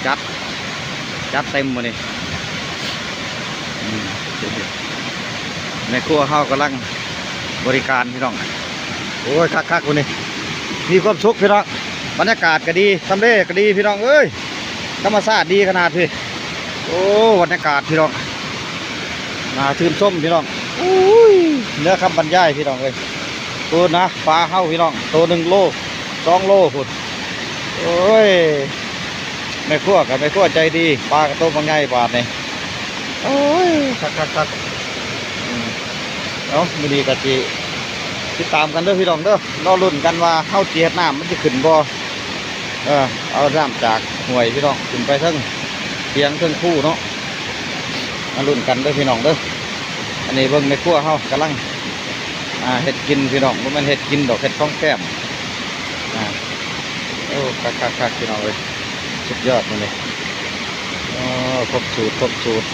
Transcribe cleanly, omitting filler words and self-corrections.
จัดจัดเต็มมานี่ในครัวเฮากำลังบริการพี่น้องโอ้ยคักๆคนนี้มีความสุขพี่น้องบรรยากาศก็ดีทำเลก็ดีพี่น้องเอ้ยธรรมชาติดีขนาดพี่โอ้บรรยากาศพี่น้องน่าชื่นชมพี่น้องอุ้ยเนื้อคำบรรยายพี่น้องเลยตัวนะปลาเฮาพี่น้องตัว1 โล 2 โลพุ่นโอ้ยไม่คั่วกับไม่คั่วใจดีปลากระตัวบางใหญ่บาทนี่โอ้ยคักเนาะมือดีกะจีติดตามกันเด้อพี่น้องเด้อรอลุ้นกันว่าเฮาเจียดน้ำมันจะขึ้นบ่เอาน้ำจากห่วยพี่น้องขึ้นไปทั้งเพียงทั้งคู่เนาะมาลุ้นกันเด้อพี่น้องเด้ออันนี้เบิ่งในครัวเฮากำลังเห็ดกินพี่น้องมันเห็ดกินดอกเห็ดท้องแก้มโอ้คักพี่น้องเลยสุดยอดเลยครบสูตร